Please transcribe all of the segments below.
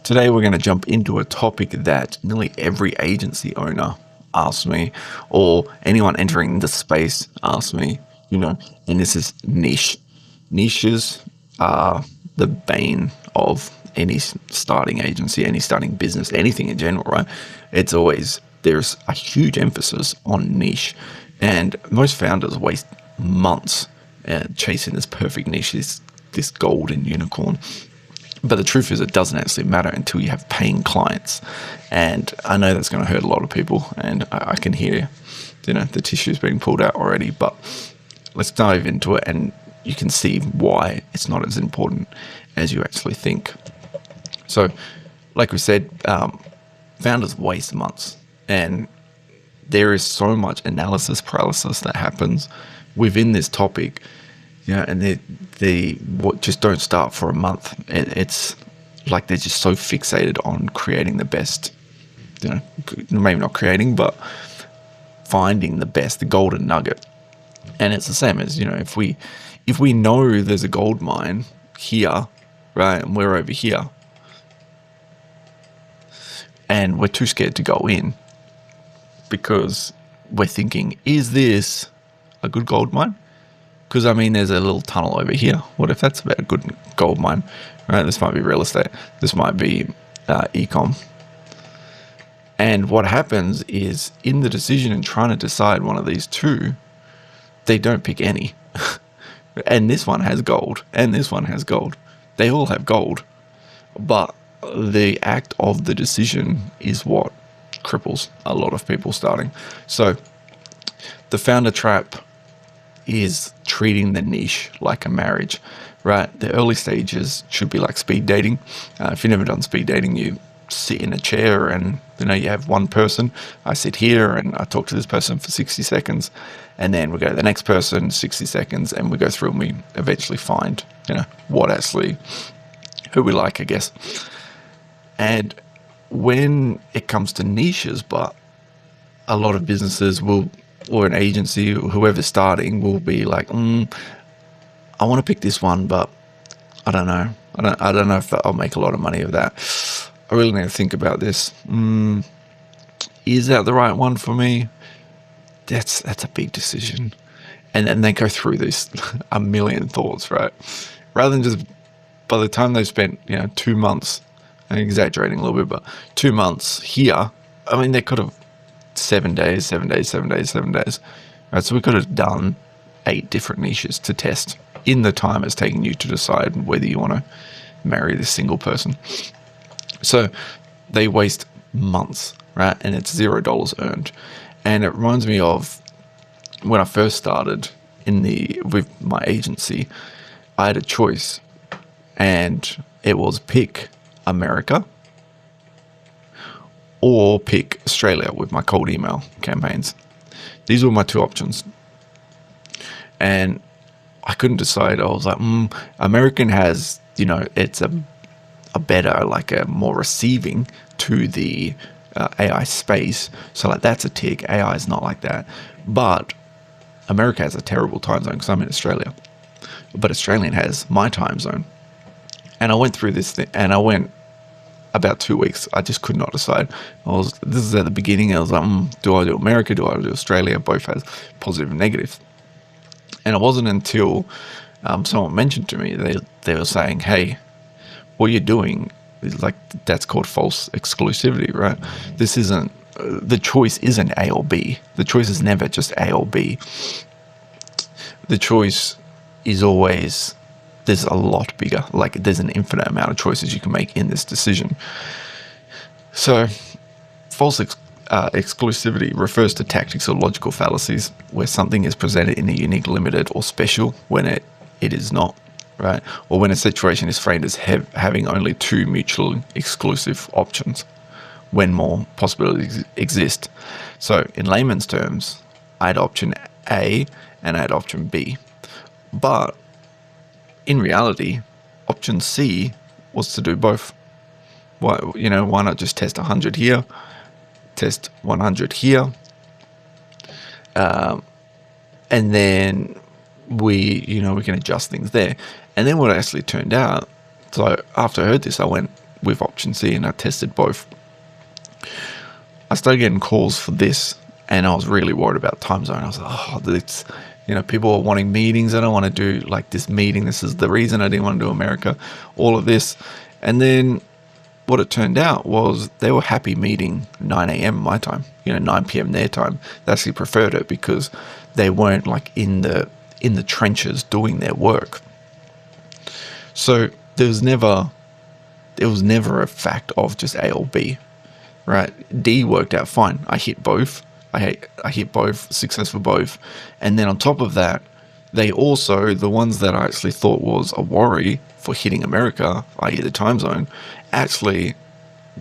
Today we're going to jump into a topic that nearly every agency owner asks me, or anyone entering the space asks me, and this is niche. Niches are the bane of any starting agency, any starting business, anything in general, right? It's always, there's a huge emphasis on niche, and most founders waste months chasing this perfect niche, this golden unicorn. But the truth is, it doesn't actually matter until you have paying clients. And I know that's going to hurt a lot of people, and I can hear, the tissues being pulled out already. But let's dive into it, and you can see why it's not as important as you actually think. So, like we said, founders waste months, and there is so much analysis paralysis that happens within this topic. And they just don't start for a month. It's like they're just so fixated on creating the best, maybe not creating, but finding the best, the golden nugget. And it's the same as, if we know there's a gold mine here, right, and we're over here, and we're too scared to go in because we're thinking, is this a good gold mine? Because, there's a little tunnel over here. What if that's about a good gold mine? Right? This might be real estate. This might be e-com. And what happens is, in the decision and trying to decide one of these two, they don't pick any. And this one has gold, and this one has gold. They all have gold. But the act of the decision is what cripples a lot of people starting. So, the founder trap is treating the niche like a marriage, right? The early stages should be like speed dating. If you've never done speed dating, you sit in a chair and, you have one person. I sit here and I talk to this person for 60 seconds, and then we go to the next person, 60 seconds, and we go through and we eventually find, who we like, I guess. And when it comes to niches, but a lot of businesses will, or an agency, or whoever's starting, will be like, I want to pick this one, but I don't know. I don't know if I'll make a lot of money of that. I really need to think about this. Is that the right one for me? That's a big decision. And then they go through this a million thoughts, right? Rather than just, by the time they've spent, 2 months, I'm exaggerating a little bit, but 2 months here, they could have 7 days, 7 days, 7 days, 7 days. Right, so we could have done 8 different niches to test in the time it's taking you to decide whether you want to marry this single person. So they waste months, right? And it's $0 earned. And it reminds me of when I first started with my agency. I had a choice, and it was pick America or pick Australia with my cold email campaigns. These were my 2 options. And I couldn't decide. I was like, American has, it's a better, like a more receiving to the AI space. So that's a tick. AI is not like that. But America has a terrible time zone because I'm in Australia. But Australian has my time zone. And I went through this thing, and I went about 2 weeks. I just could not decide. This is at the beginning. I was like, do I do America? Do I do Australia? Both has positive and negative. And it wasn't until someone mentioned to me, they were saying, hey, what you're doing is that's called false exclusivity, right? This isn't, the choice isn't A or B. The choice is never just A or B. The choice is always, there's a lot bigger. There's an infinite amount of choices you can make in this decision. So, false exclusivity refers to tactics or logical fallacies where something is presented in a unique, limited, or special when it is not, right? Or when a situation is framed as having only 2 mutually exclusive options when more possibilities exist. So, in layman's terms, I had option A and I had option B. But in reality, option C was to do both. Why not just test 100 here, test 100 here, and then we can adjust things there. And then what actually turned out, so after I heard this, I went, with option C, and I tested both. I started getting calls for this, and I was really worried about time zone. I was like, oh, it's, people are wanting meetings. I don't want to do like this meeting. This is the reason I didn't want to do America, all of this. And then what it turned out was they were happy meeting 9 a.m. my time, 9 p.m. their time. They actually preferred it because they weren't like in the trenches doing their work. So it was never a fact of just A or B, right? D worked out fine. I hit both. I hit both, success for both. And then on top of that, they also, the ones that I actually thought was a worry for hitting America, i.e. the time zone, actually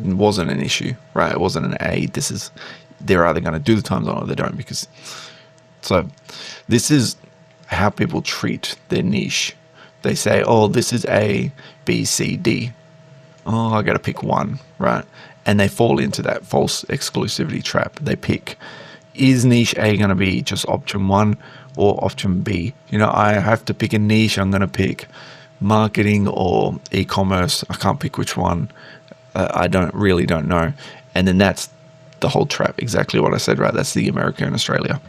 wasn't an issue, right? It wasn't an A. They're either going to do the time zone or they don't, so this is how people treat their niche. They say, oh, this is A, B, C, D. Oh, I got to pick one, right? And they fall into that false exclusivity trap. They pick, is niche A going to be just option 1 or option B? I have to pick a niche. I'm going to pick marketing or e-commerce. I can't pick which one. I don't know. And then that's the whole trap. Exactly what I said, right? That's the America and Australia.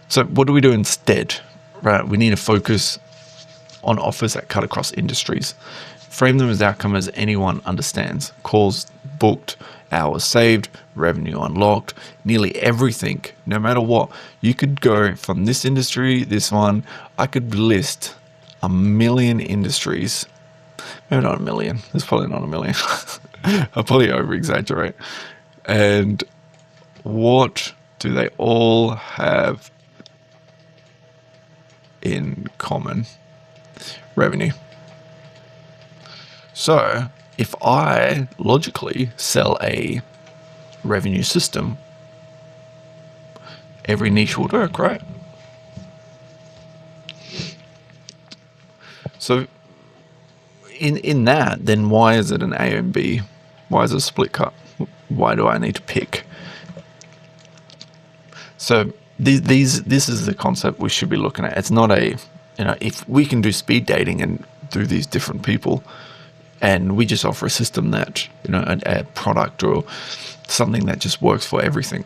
So what do we do instead, right? We need to focus on offers that cut across industries. Frame them as outcome as anyone understands. Calls booked, hours saved, revenue unlocked, nearly everything, no matter what. You could go from this industry, this one. I could list a million industries. Maybe not a million. There's probably not a million. I'll probably over-exaggerate. And what do they all have in common? Revenue. So if I logically sell a revenue system, every niche would work, right? So in that, then why is it an A and B? Why is it a split cut? Why do I need to pick? So this is the concept we should be looking at. It's not if we can do speed dating and do these different people, and we just offer a system that, a product or something that just works for everything.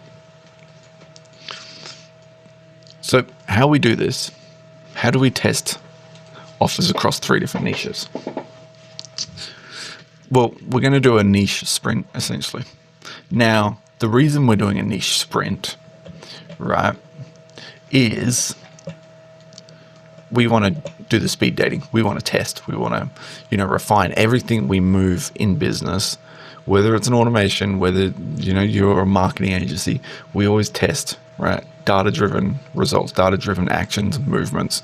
So how we do this, how do we test offers across 3 different niches? Well, we're going to do a niche sprint, essentially. Now, the reason we're doing a niche sprint, right, is we want to do the speed dating. We want to test. We want to, refine everything we move in business, whether it's an automation, whether, you're a marketing agency. We always test, right? Data-driven results, data-driven actions, movements.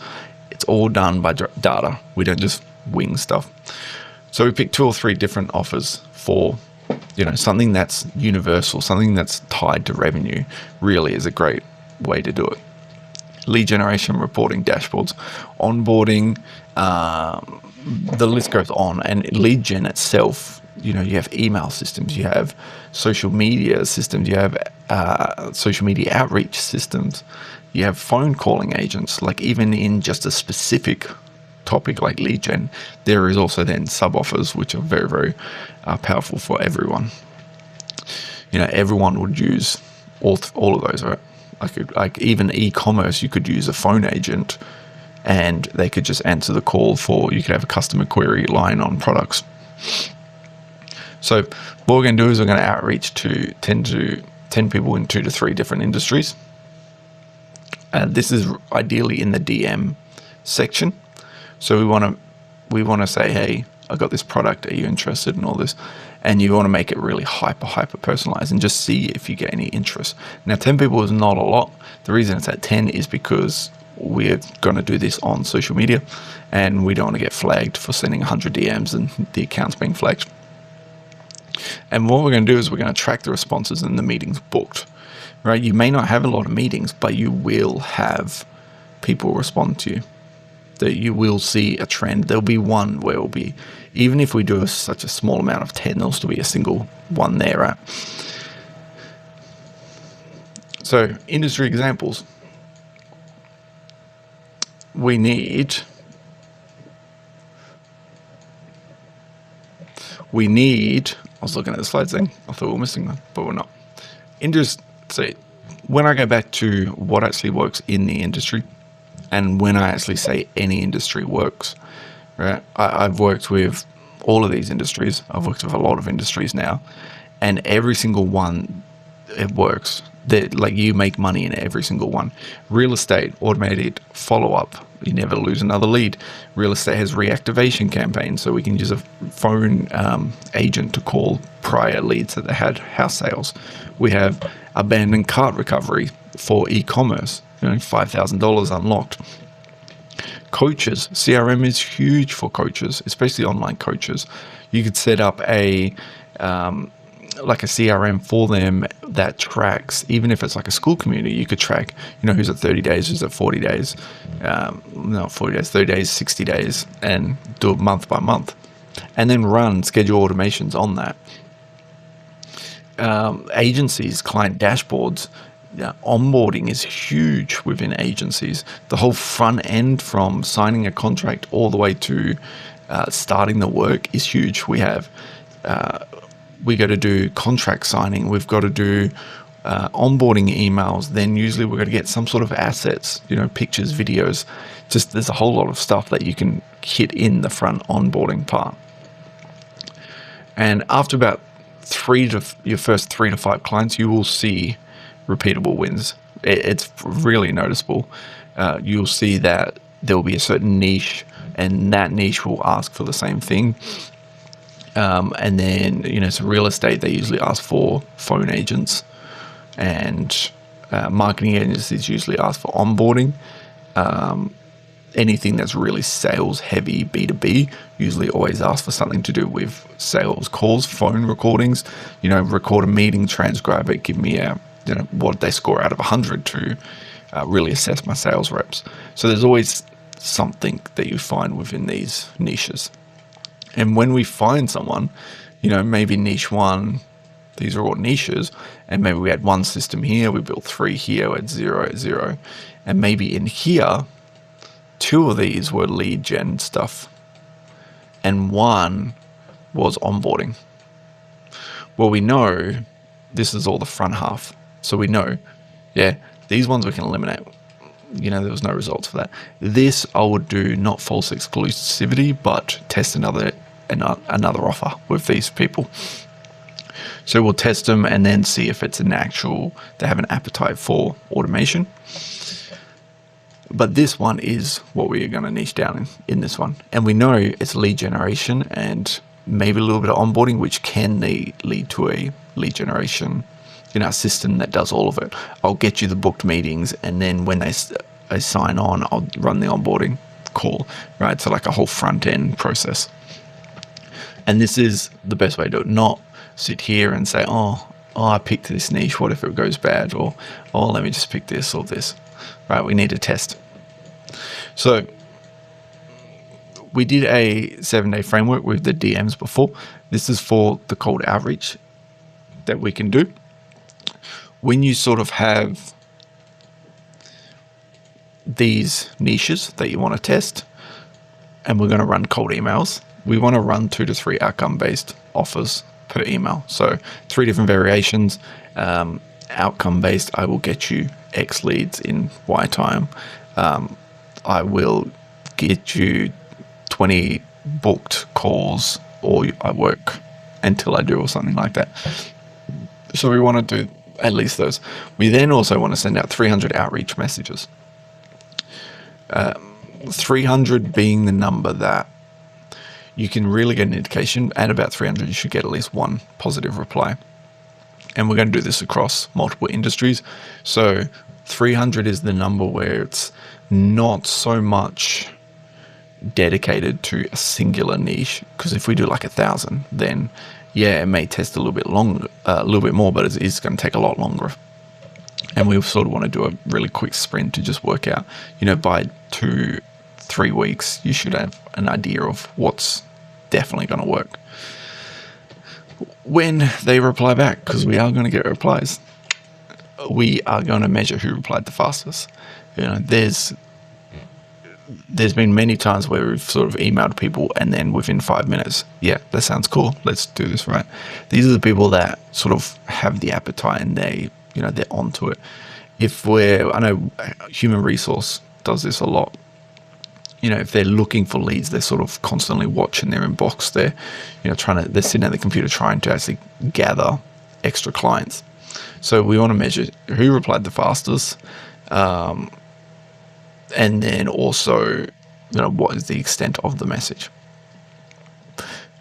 It's all done by data. We don't just wing stuff. So we picked 2 or 3 different offers for, something that's universal, something that's tied to revenue. Really is a great way to do it. Lead generation, reporting, dashboards, onboarding, the list goes on. And lead gen itself, you have email systems, you have social media systems, you have social media outreach systems, you have phone calling agents. Like even in just a specific topic like lead gen, there is also then sub offers, which are very, very powerful for everyone. Everyone would use all of those, right? Like even e-commerce, you could use a phone agent and they could just answer the call you could have a customer query line on products. So what we're going to do is we're going to outreach to 10 people in 2 to 3 different industries. This is ideally in the DM section. So we want to say, hey, I got this product. Are you interested in all this? And you want to make it really hyper personalized and just see if you get any interest. Now, 10 people is not a lot. The reason it's at 10 is because we're going to do this on social media and we don't want to get flagged for sending 100 DMs and the account's being flagged. And what we're going to do is we're going to track the responses and the meetings booked, right? You may not have a lot of meetings, but you will have people respond to you. That you will see a trend. There'll be one where it'll be, even if we do such a small amount of 10, there'll still be a single one there, right? So industry examples. We need we need, I was looking at the slides thing, I thought we were missing them, but we're not. So when I go back to what actually works in the industry, and when I actually say any industry works, right? I've worked with all of these industries. I've worked with a lot of industries now, and every single one, it works. Like, you make money in every single one. Real estate, automated follow-up. You never lose another lead. Real estate has reactivation campaigns, so we can use a phone agent to call prior leads that they had house sales. We have abandoned cart recovery for e-commerce, $5,000 unlocked. Coaches, CRM is huge for coaches, especially online coaches. You could set up a CRM for them that tracks, even if it's like a school community, you could track, who's at 30 days, who's at 40 days, not 40 days, 30 days, 60 days, and do it month by month, and then run schedule automations on that. Agencies, client dashboards, onboarding is huge within agencies. The whole front end, from signing a contract all the way to starting the work, is huge. We got to do contract signing. We've got to do onboarding emails. Then usually we're going to get some sort of assets, pictures, videos. Just, there's a whole lot of stuff that you can hit in the front onboarding part. And after about your first 3 to 5 clients, you will see repeatable wins. It's really noticeable. You'll see that there will be a certain niche, and that niche will ask for the same thing. And then, so real estate, they usually ask for phone agents, and marketing agencies usually ask for onboarding. Anything that's really sales heavy, B2B, usually always ask for something to do with sales calls, phone recordings, record a meeting, transcribe it, give me what they score out of 100 to really assess my sales reps. So there's always something that you find within these niches. And when we find someone, maybe niche 1, these are all niches, and maybe we had 1 system here, we built 3 here, we had 0 at 0, and maybe in here, 2 of these were lead gen stuff, and 1 was onboarding. Well, we know this is all the front half. So we know, these ones we can eliminate. There was no results for that. This I would do not false exclusivity, but test another offer with these people. So we'll test them and then see if it's they have an appetite for automation. But this one is what we are going to niche down in this one. And we know it's lead generation and maybe a little bit of onboarding, which can lead to a lead generation a system that does all of it. I'll get you the booked meetings, and then when they sign on, I'll run the onboarding call, right? So like a whole front end process. And this is the best way to do it. Not sit here and say, oh, I picked this niche, what if it goes bad? Or, let me just pick this or this, right? We need to test. So we did a 7-day framework with the DMs before. This is for the cold outreach that we can do. When you sort of have these niches that you want to test, and we're going to run cold emails, we want to run 2 to 3 outcome-based offers per email. So 3 different variations. Outcome-based, I will get you X leads in Y time. I will get you 20 booked calls, or I work until I do, or something like that. So we want to do at least those. We then also want to send out 300 outreach messages. 300 being the number that you can really get an indication. At about 300, you should get at least 1 positive reply. And we're going to do this across multiple industries. So 300 is the number where it's not so much dedicated to a singular niche. Because if we do like 1,000, then it may test a little bit longer, a little bit more, but it's going to take a lot longer. And we sort of want to do a really quick sprint to just work out, by 2-3 weeks, you should have an idea of what's definitely going to work. When they reply back, because we are going to get replies, we are going to measure who replied the fastest. There's there's been many times where we've sort of emailed people and then within 5 minutes, yeah, that sounds cool. Let's do this, right? These are the people that sort of have the appetite and they're onto it. I know human resource does this a lot. If they're looking for leads, they're sort of constantly watching their inbox. They're sitting at the computer trying to actually gather extra clients. So we want to measure who replied the fastest, and then also, what is the extent of the message.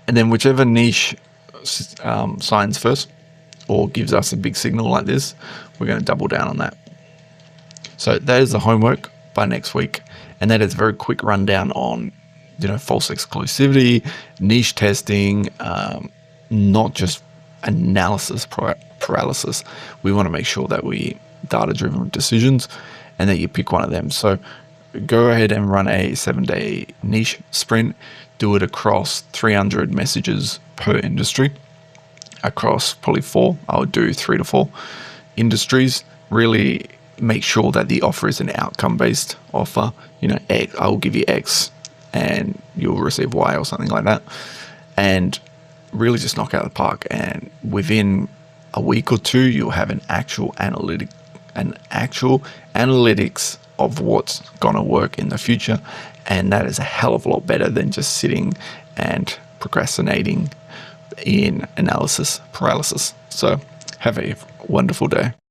And then whichever niche signs first or gives us a big signal like this, we're going to double down on that. So that is the homework by next week. And that is a very quick rundown on, false exclusivity, niche testing, not just analysis paralysis. We want to make sure that we data-driven decisions and that you pick one of them. So go ahead and run a 7-day niche sprint. Do it across 300 messages per industry. Across probably 4, I would do 3 to 4 industries. Really make sure that the offer is an outcome-based offer. X, I will give you X and you'll receive Y or something like that. And really just knock out the park. And within a week or 2, you'll have an actual analytics of what's going to work in the future. And that is a hell of a lot better than just sitting and procrastinating in analysis paralysis. So have a wonderful day.